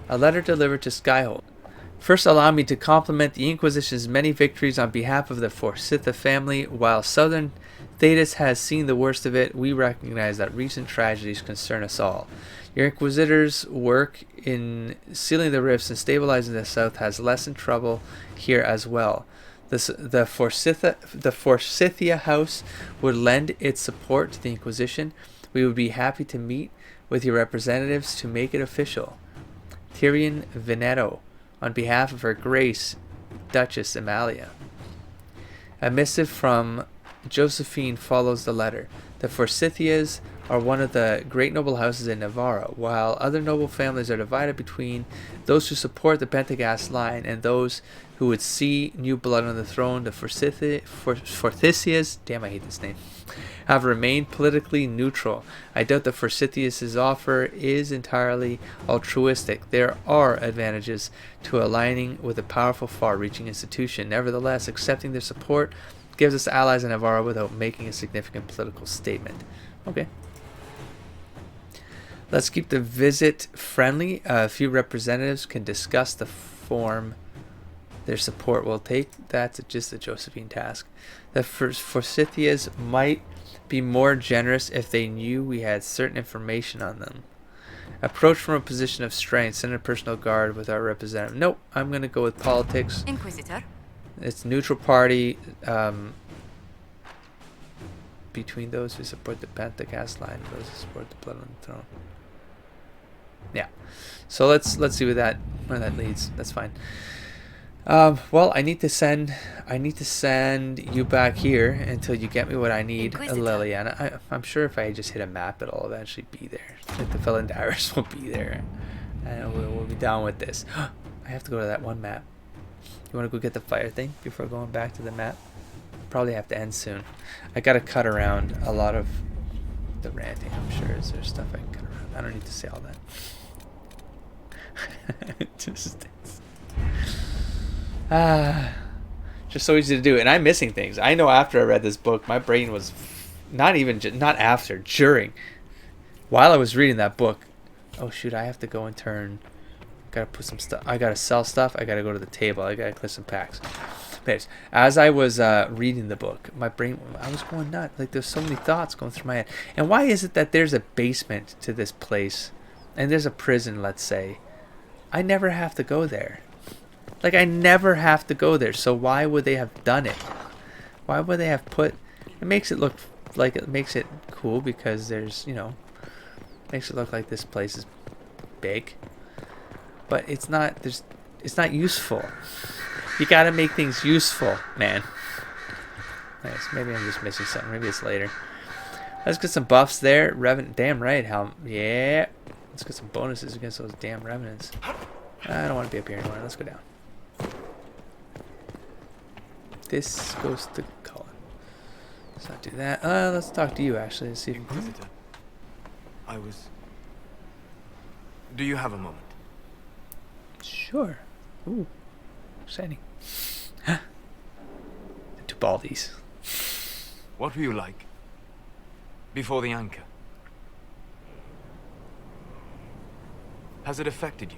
A letter delivered to Skyhold. First, allow me to compliment the Inquisition's many victories on behalf of the Forsythia family. While Southern Thetis has seen the worst of it, we recognize that recent tragedies concern us all. Your Inquisitors' work in sealing the rifts and stabilizing the South has lessened trouble here as well. The Forsythia House would lend its support to the Inquisition. We would be happy to meet with your representatives to make it official. Tyrion Veneto, on behalf of Her Grace, Duchess Amalia. A missive from Josephine follows the letter. The Forsythias are one of the great noble houses in Navarra, while other noble families are divided between those who support the Pentagast line and those who would see new blood on the throne. The Forsythias, damn, I hate this name, have remained politically neutral. I doubt the Forsythias' offer is entirely altruistic. There are advantages to aligning with a powerful, far-reaching institution. Nevertheless, accepting their support gives us allies in Navarra without making a significant political statement. Okay. Let's keep the visit friendly. A few representatives can discuss the form their support will take. That's just a Josephine task. The Forsythias might be more generous if they knew we had certain information on them. Approach from a position of strength. Send a personal guard with our representative. Nope, I'm going to go with politics. Inquisitor. It's neutral party between those who support the Pentagast line and those who support the blood on the throne. Yeah. So let's see where that leads. That's fine. Well, I need to send you back here until you get me what I need, Liliana. I'm sure if I just hit a map, it'll eventually be there. Like the Felindarius will be there, and we'll be down with this. I have to go to that one map. You want to go get the fire thing before going back to the map? Probably have to end soon. I gotta cut around a lot of the ranting. I'm sure is there stuff I can cut around. I don't need to say all that. Just so easy to do, and I'm missing things. I know after I read this book, my brain was not after, during, while I was reading that book. Oh shoot, I have to go and turn. Gotta put some stuff. I gotta sell stuff. I gotta go to the table. I gotta click some packs. Anyways, as I was reading the book, my brain, I was going nuts. Like there's so many thoughts going through my head. And why is it that there's a basement to this place, and there's a prison, let's say? I never have to go there. Like I never have to go there. So why would they have done it? Why would they have put? It makes it look like it makes it cool because there's makes it look like this place is big. But it's not. It's not useful. You gotta make things useful, man. Nice. Maybe I'm just missing something. Maybe it's later. Let's get some buffs there. Revenant. Damn right. Yeah. Let's get some bonuses against those damn revenants. I don't want to be up here anymore. Let's go down. This goes to Cullen. Let's not do that. Let's talk to you actually. Let's see if Inquisitor. Do you have a moment? Sure. Ooh. Exciting. To Baldies. What were you like before the anchor? Has it affected you?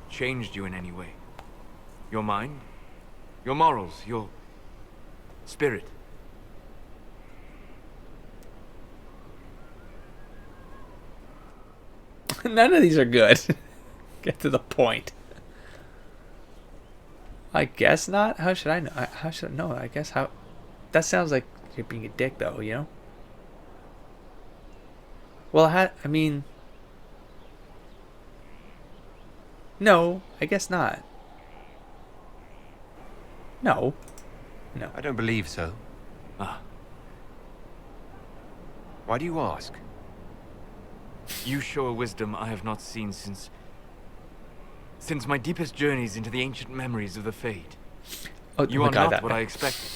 Changed you in any way? Your mind? Your morals? Your spirit? None of these are good. Get to the point. I guess not. How should I know? How should I know? I guess how. That sounds like you're being a dick, though. You know. Well, I mean. No, I guess not. No. No. I don't believe so. Ah. Why do you ask? You show a wisdom I have not seen since my deepest journeys into the ancient memories of the Fade. Oh, you are not what I expected.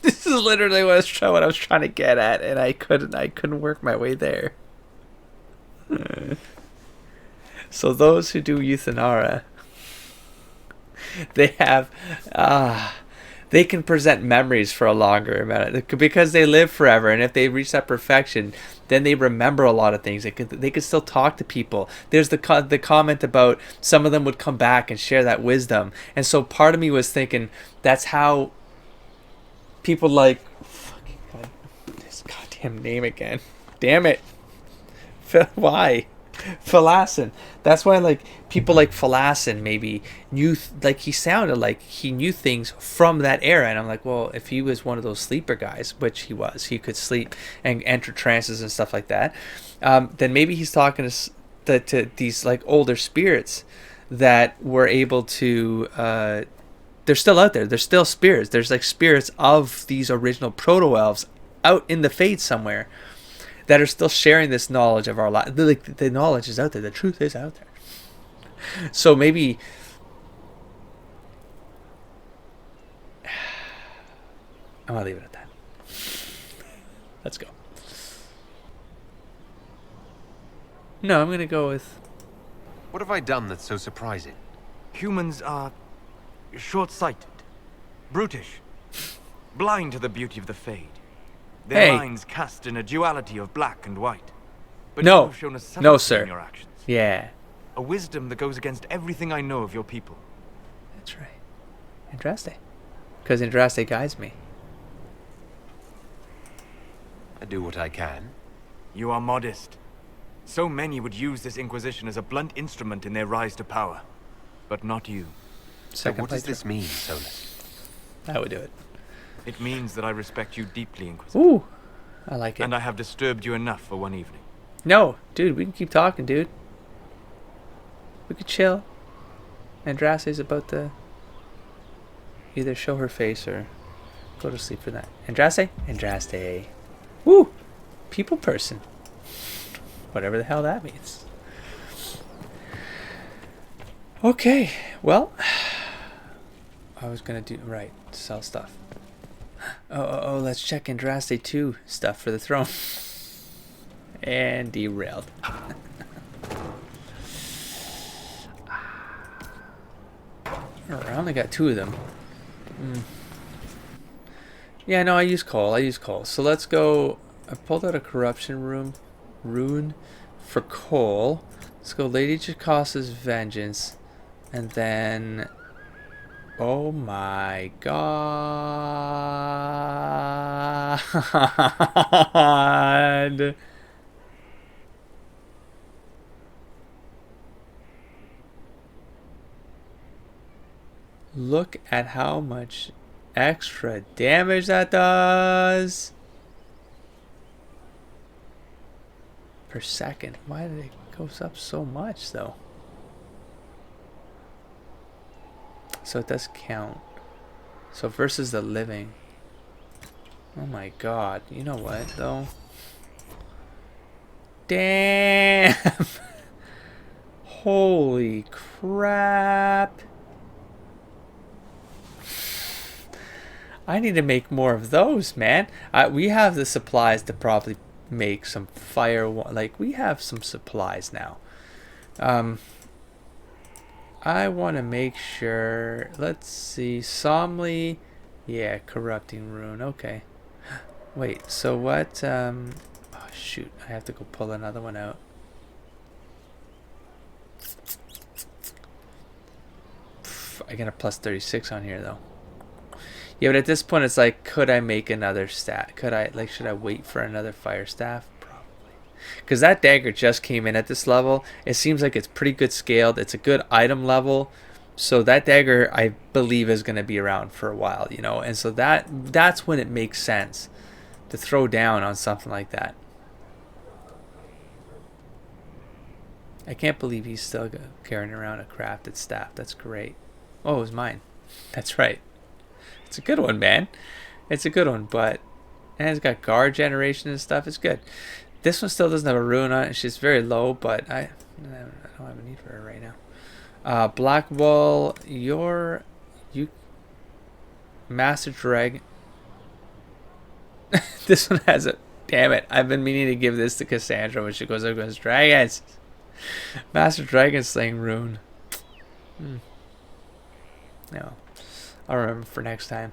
This is literally what I was trying to get at, and I couldn't work my way there. So those who do Euthanara, they have, they can present memories for a longer amount because they live forever. And if they reach that perfection, then they remember a lot of things. They could still talk to people. There's the comment about some of them would come back and share that wisdom. And so part of me was thinking that's how people like, fucking God, this goddamn name again. Damn it. Why? Philasson. That's why like people like Philasson maybe knew like he sounded like he knew things from that era, and I'm like, well, if he was one of those sleeper guys, which he could sleep and enter trances and stuff like that, then maybe he's talking to these like older spirits that were able to they're still out there. There's still spirits. There's like spirits of these original proto-elves out in the Fades somewhere that are still sharing this knowledge of our life. Like the knowledge is out there. The truth is out there. So maybe I'm gonna leave it at that. Let's go. No, I'm gonna go with. What have I done that's so surprising? Humans are short-sighted, brutish, blind to the beauty of the Fade. Their minds cast in a duality of black and white. But you have shown a subtlety in your actions. Yeah. A wisdom that goes against everything I know of your people. That's right. Andraste. Because Andraste guides me. I do what I can. You are modest. So many would use this Inquisition as a blunt instrument in their rise to power. But not you. So what does this mean, Solas? I would do it. It means that I respect you deeply, Inquisitor. Ooh, I like it. And I have disturbed you enough for one evening. No, dude, we can keep talking, dude. We could chill. Andraste's about to either show her face or go to sleep for that. Andraste? Andraste. Woo! People person. Whatever the hell that means. Okay, well, I was gonna do right, sell stuff. Oh, let's check Andraste 2 stuff for the throne. And derailed. I only got 2 of them. Yeah, no, I use coal. So let's go. I pulled out a corruption rune for coal. Let's go Lady Jacasa's Vengeance. And then... oh my god. Look at how much extra damage that does per second. Why did it go up so much though? So it does count. So versus the living. Oh my god. You know what though? Damn. Holy crap. I need to make more of those, man. We have the supplies to probably make some fire. Like, we have some supplies now. I want to make sure. Let's see. Somli. Yeah, corrupting rune. Okay. Wait, so what? Oh, shoot. I have to go pull another one out. I got a plus 36 on here, though. Yeah, but at this point, it's like, could I make another stat? Could I, like, should I wait for another fire staff? Probably. Because that dagger just came in at this level. It seems like it's pretty good scaled. It's a good item level. So that dagger, I believe, is going to be around for a while, you know? And so that's when it makes sense to throw down on something like that. I can't believe he's still carrying around a crafted staff. That's great. Oh, it was mine. That's right. It's a good one, man. It's a good one, but and it's got guard generation and stuff. It's good. This one still doesn't have a rune on it. She's very low, but I don't have a need for her right now. Blackwall, you Master Dragon. This one has a. Damn it! I've been meaning to give this to Cassandra when she goes up against dragons. Master Dragon Slaying Rune. No. I'll remember for next time.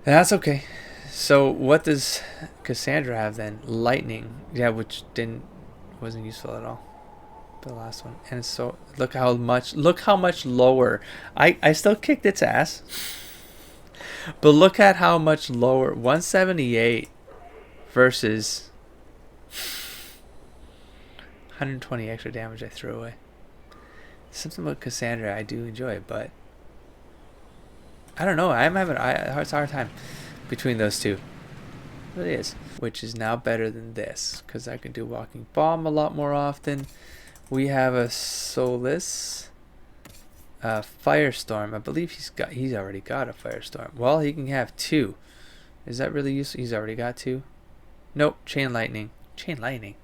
That's okay. So what does Cassandra have then? Lightning. Yeah, which wasn't useful at all. The last one. And so look how much lower. I still kicked its ass. But look at how much lower. 178 versus 120 extra damage I threw away. Something about Cassandra I do enjoy, but I don't know. I'm having a hard time between those two. It really is. Which is now better than this, because I can do Walking Bomb a lot more often. We have a Solas, Firestorm. I believe he's already got a Firestorm. Well, he can have 2. Is that really useful? He's already got 2. Nope. Chain Lightning. Chain Lightning.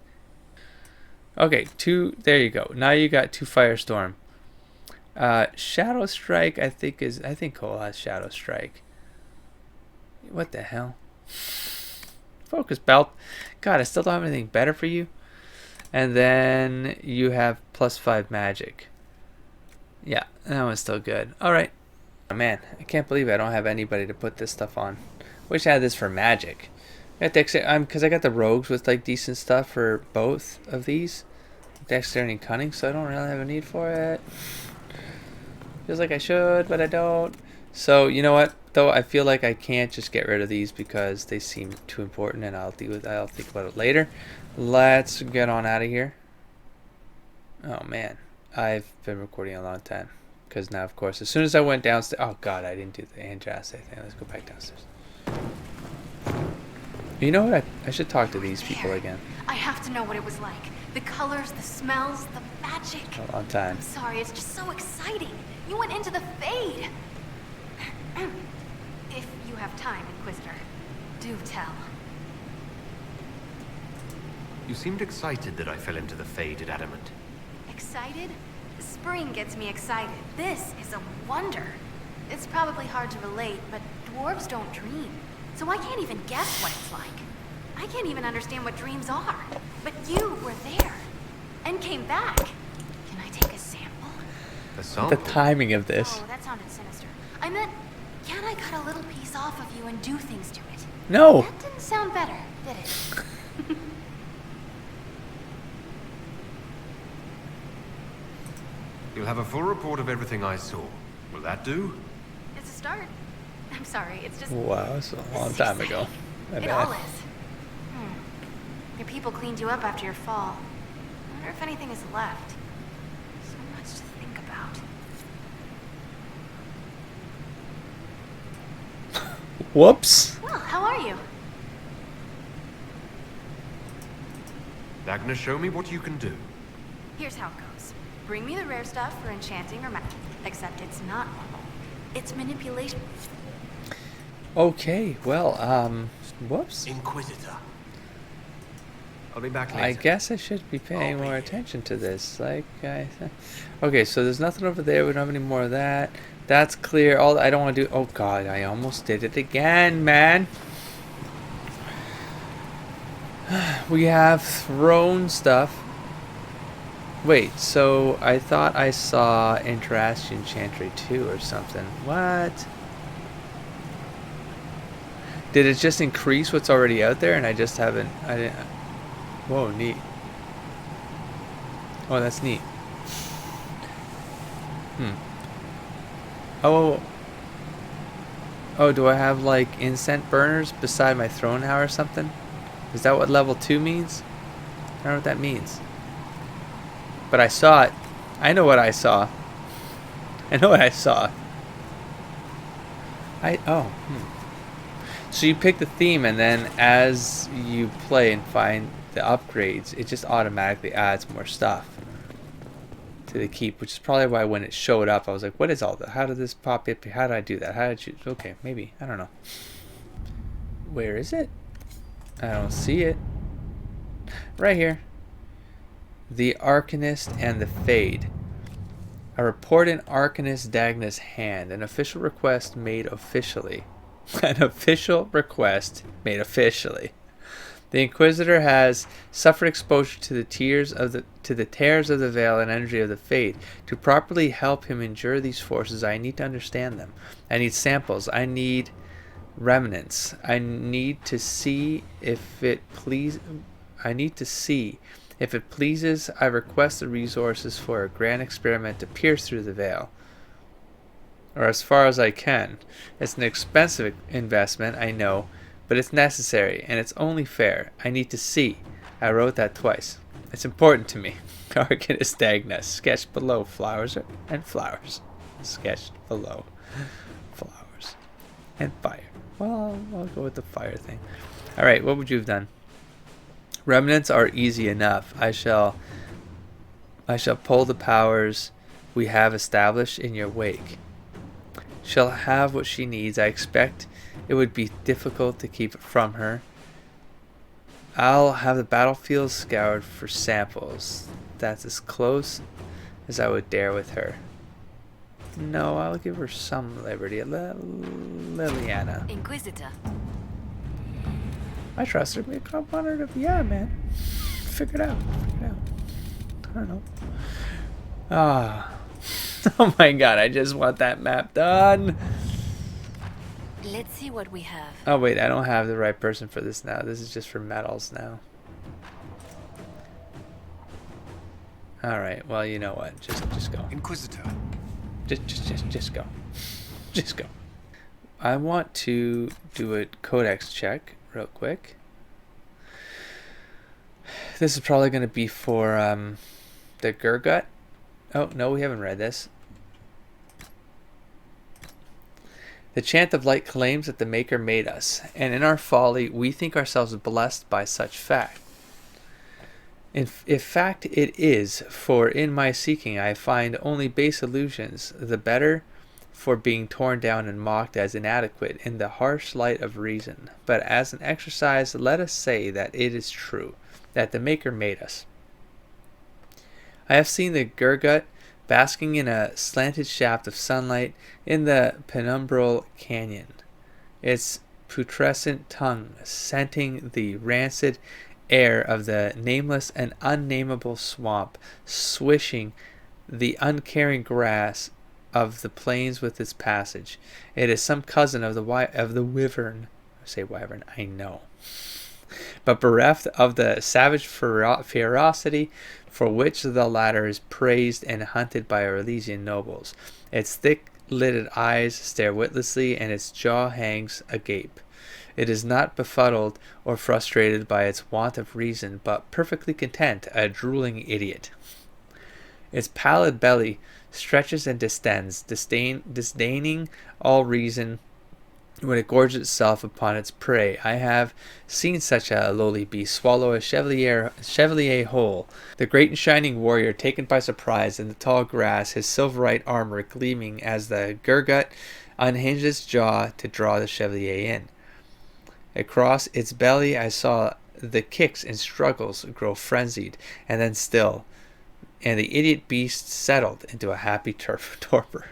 Okay, 2. There you go. Now you got 2 Firestorm. Shadow Strike. I think Cole has Shadow Strike. What the hell? Focus Belt. God, I still don't have anything better for you. And then you have +5 magic. Yeah, that one's still good. Alright. Oh, man, I can't believe I don't have anybody to put this stuff on. Wish I had this for magic. Because I got the rogues with like decent stuff for both of these. Dexterity and Cunning, so I don't really have a need for it. Feels like I should, but I don't. So, you know what? Though I feel like I can't just get rid of these because they seem too important and I'll think about it later. Let's get on out of here. Oh man, I've been recording a long time. Because now, of course, as soon as I went downstairs... Oh god, I didn't do the Andraste thing. Let's go back downstairs. You know what? I should talk to these people again. I have to know what it was like. The colors, the smells, the magic. A long time. I'm sorry, it's just so exciting. You went into the Fade. If you have time, Inquisitor, do tell. You seemed excited that I fell into the Fade at Adamant. Excited? Spring gets me excited. This is a wonder. It's probably hard to relate, but dwarves don't dream. So I can't even guess what it's like. I can't even understand what dreams are. But you were there. And came back. Can I take a sample? A sample? The timing of this. Oh, that sounded sinister. I meant, can I cut a little piece off of you and do things to it? No. That didn't sound better, did it? You'll have a full report of everything I saw. Will that do? It's a start. I'm sorry, it's just... Wow, that's a long time ago. My It all bad. is. Your people cleaned you up after your fall. I wonder if anything is left. So much to think about. Whoops. Well, how are you? Ragnar, show me what you can do. Here's how it goes. Bring me the rare stuff for enchanting or magic. Except it's not normal. It's manipulation. Okay, well, whoops. Inquisitor. I'll be back later. I guess I should be paying more attention to this. Okay, so there's nothing over there. We don't have any more of that. That's clear. All I don't want to do. Oh god, I almost did it again, man. We have thrown stuff. Wait, so I thought I saw Interaction Chantry 2 or something. What? Did it just increase what's already out there and I just haven't... I didn't... Whoa, neat. Oh, that's neat. Oh. Oh, do I have like incense burners beside my throne now or something? Is that what level 2 means? I don't know what that means. But I saw it. I know what I saw. I know what I saw. So you pick the theme and then as you play and find the upgrades, it just automatically adds more stuff to the keep, which is probably why when it showed up, I was like, what is all that? How did this pop up? How did I do that? How did you... Okay, maybe. I don't know. Where is it? I don't see it. Right here. The Arcanist and the Fade. A report in Arcanist Dagna's hand. An official request made officially. An official request made officially. The Inquisitor has suffered exposure to the tears of the tears of the veil and energy of the Fate. To properly help him endure these forces, I need to understand them. I need samples. I need remnants. I need to see if it pleases. I request the resources for a grand experiment to pierce through the veil, or as far as I can. It's an expensive investment, I know, but it's necessary, and it's only fair. I need to see. I wrote that twice. It's important to me. Arcanist Agnes. Sketched below. Flowers and flowers. Sketched below. Flowers. And fire. Well, I'll go with the fire thing. Alright, what would you have done? Remnants are easy enough. I shall pull the powers we have established in your wake. She'll have what she needs. I expect it would be difficult to keep it from her. I'll have the battlefield scoured for samples. That's as close as I would dare with her. No, I'll give her some liberty. Liliana. Inquisitor. I trust her. I want her to. Yeah, man. Figure it out. I don't know. Ah. Oh my god, I just want that map done. Let's see what we have. Oh wait, I don't have the right person for this now. This is just for medals now. Alright, well, you know what? Just go. Inquisitor. Just go. Just go. I want to do a codex check real quick. This is probably going to be for the Gurgut. Oh, no, we haven't read this. The chant of light claims that the Maker made us, and in our folly we think ourselves blessed by such fact. If fact it is, for in my seeking I find only base illusions, the better for being torn down and mocked as inadequate in the harsh light of reason. But as an exercise, let us say that it is true, that the Maker made us. I have seen the Gurgut basking in a slanted shaft of sunlight in the penumbral canyon, its putrescent tongue scenting the rancid air of the nameless and unnameable swamp, swishing the uncaring grass of the plains with its passage. It is some cousin of the wyvern. I say wyvern, I know. But bereft of the savage ferocity for which the latter is praised and hunted by Orlesian nobles. Its thick-lidded eyes stare witlessly, and its jaw hangs agape. It is not befuddled or frustrated by its want of reason, but perfectly content, a drooling idiot. Its pallid belly stretches and distends, disdaining all reason when it gorges itself upon its prey. I have seen such a lowly beast swallow a chevalier whole. The great and shining warrior, taken by surprise in the tall grass, his silverite armor gleaming as the Gurgut unhinged its jaw to draw the chevalier in. Across its belly I saw the kicks and struggles grow frenzied, and then still, and the idiot beast settled into a happy torpor.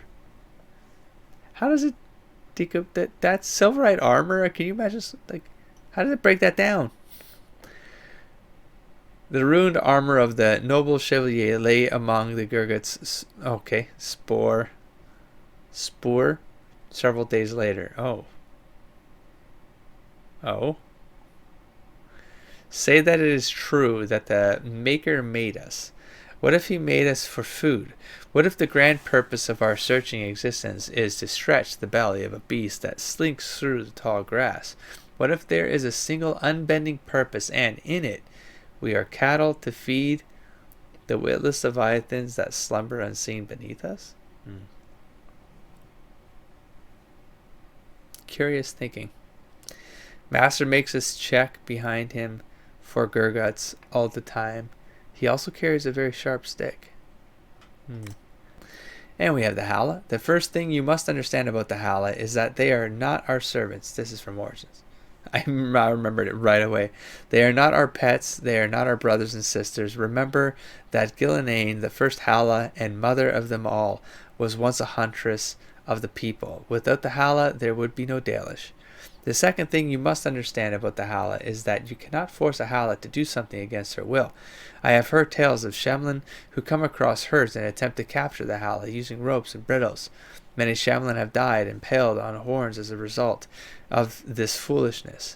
How does it that silverite armor? Can you imagine, like, how did it break that down? The ruined armor of the noble chevalier lay among the Gurgut's spoor several days later. Say that it is true that the Maker made us. What if he made us for food? What if the grand purpose of our searching existence is to stretch the belly of a beast that slinks through the tall grass? What if there is a single unbending purpose, and in it we are cattle to feed the witless leviathans that slumber unseen beneath us? Curious thinking. Master makes us check behind him for Gurguts all the time. He also carries a very sharp stick. And we have the Hala. The first thing you must understand about the Hala is that they are not our servants. This is from Origins. I remembered it right away. They are not our pets. They are not our brothers and sisters. Remember that Gillenane, the first Hala and mother of them all, was once a huntress of the people. Without the Hala, there would be no Dalish. The second thing you must understand about the Hala is that you cannot force a Hala to do something against her will. I have heard tales of Shemlin who come across herds and attempt to capture the Hala using ropes and bridles. Many Shemlin have died impaled on horns as a result of this foolishness.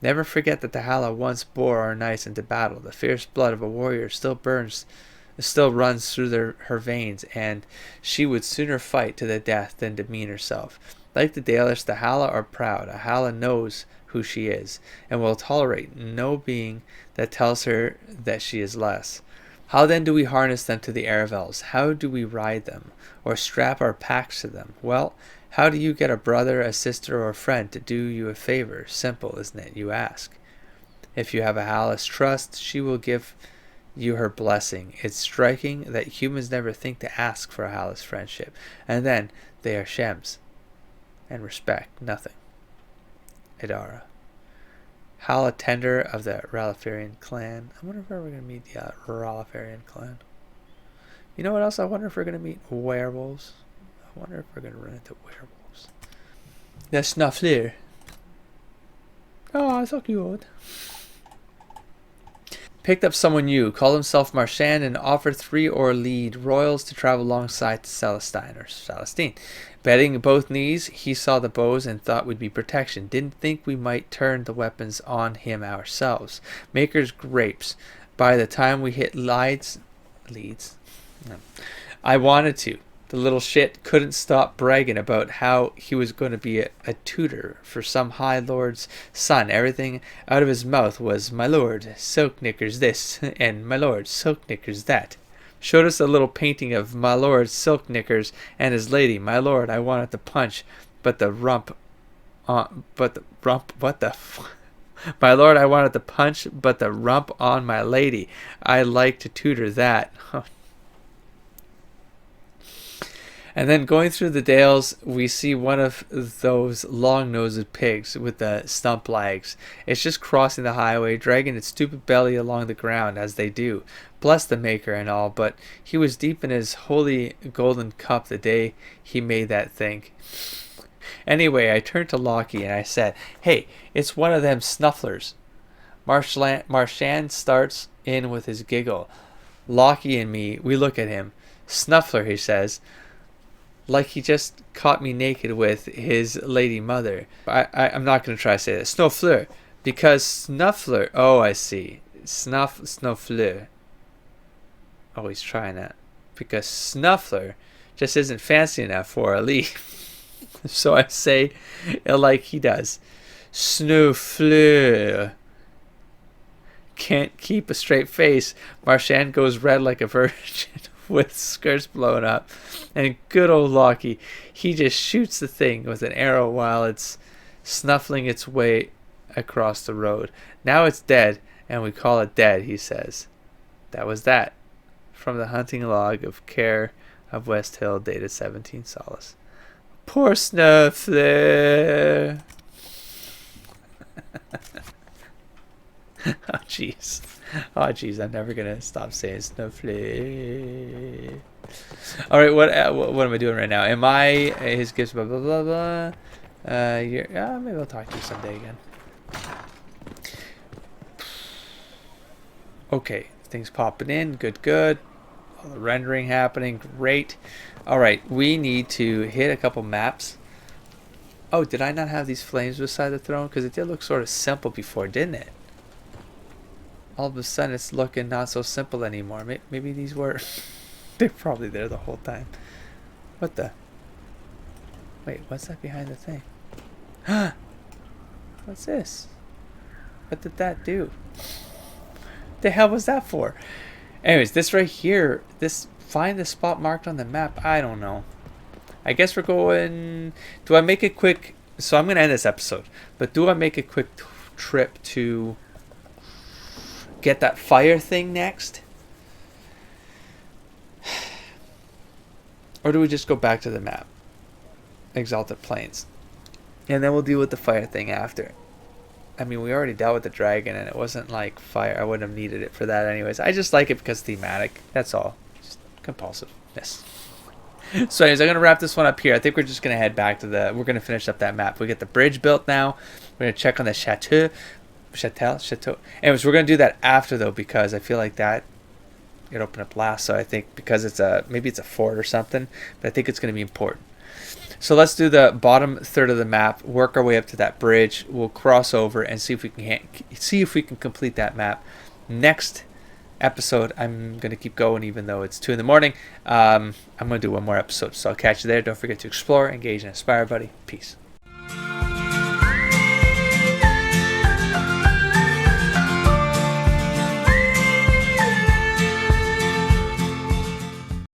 Never forget that the Hala once bore our knights into battle. The fierce blood of a warrior still runs through her veins, and she would sooner fight to the death than demean herself. Like the Dalish, the Hala are proud. A Hala knows who she is, and will tolerate no being that tells her that she is less. How then do we harness them to the Aravels? How do we ride them, or strap our packs to them? Well, how do you get a brother, a sister, or a friend to do you a favor? Simple, isn't it, you ask? If you have a Hala's trust, she will give you her blessing. It's striking that humans never think to ask for a Hala's friendship, and then they are Shems. And respect nothing. Idara. Hala Tender of the Ralifarian clan. I wonder if we're going to meet the Ralifarian clan. You know what else? I wonder if we're going to meet werewolves. I wonder if we're going to run into werewolves. The Snuffler. Oh, so cute. Picked up someone new, called himself Marchand, and offered 3 or lead royals to travel alongside to Celestine. Betting both knees, he saw the bows and thought we'd be protection. Didn't think we might turn the weapons on him ourselves. Maker's grapes. By the time we hit leads, no. I wanted to. The little shit couldn't stop bragging about how he was going to be a tutor for some high lord's son. Everything out of his mouth was, "My lord, silk knickers this," and "My lord, silk knickers that." Showed us a little painting of my lord silk knickers and his lady. My lord, I wanted to punch, but the rump, my lord, I wanted to punch, but the rump on my lady. I like to tutor that. And then going through the dales, we see one of those long-nosed pigs with the stump legs. It's just crossing the highway, dragging its stupid belly along the ground, as they do. Bless the maker and all, but he was deep in his holy golden cup the day he made that thing. Anyway, I turned to Lockie and I said, "Hey, it's one of them snufflers." Marchand starts in with his giggle. Lockie and me, we look at him. "Snuffler," he says. Like he just caught me naked with his lady mother. I'm not going to try to say that. Snuffler. Because Snuffler. Oh, I see. Snuffler. Oh, he's trying that. Because Snuffler just isn't fancy enough for a Lee. So I say it like he does. Snuffler. Can't keep a straight face. Marchand goes red like a virgin. With skirts blown up, and good old Lockie, he just shoots the thing with an arrow while it's snuffling its way across the road. Now it's dead, and we call it dead, he says. That was that, from the hunting log of Care of West Hill, dated 17 Solas. Poor Snuffler. Oh, jeez. Oh, jeez, I'm never going to stop saying Snowflake. All right, what am I doing right now? Am I his gifts, blah, blah, blah, blah. Maybe I'll talk to you someday again. Okay, things popping in. Good. All the rendering happening. Great. All right, we need to hit a couple maps. Oh, did I not have these flames beside the throne? Because it did look sort of simple before, didn't it? All of a sudden it's looking not so simple anymore. Maybe these were... They're probably there the whole time. What the... Wait, what's that behind the thing? What's this? What did that do? The hell was that for? Anyways, this right here, this... Find the spot marked on the map. I don't know. I guess we're going... Do I make a quick... So I'm going to end this episode. But do I make a quick trip to... get that fire thing next? Or do we just go back to the map? Exalted Plains. And then we'll deal with the fire thing after. I mean, we already dealt with the dragon and it wasn't like fire. I wouldn't have needed it for that anyways. I just like it because thematic. That's all. Just compulsiveness. So anyways, I'm going to wrap this one up here. I think we're just going to head back to we're going to finish up that map. We get the bridge built now. We're going to check on the chateau. Anyways, we're going to do that after, though, because I feel like that it opened up last. So I think because maybe it's a fort or something, but I think it's going to be important. So let's do the bottom third of the map, work our way up to that bridge. We'll cross over and see if we can complete that map. Next episode, I'm going to keep going even though it's 2 in the morning. I'm going to do one more episode. So I'll catch you there. Don't forget to explore, engage, and inspire, buddy. Peace.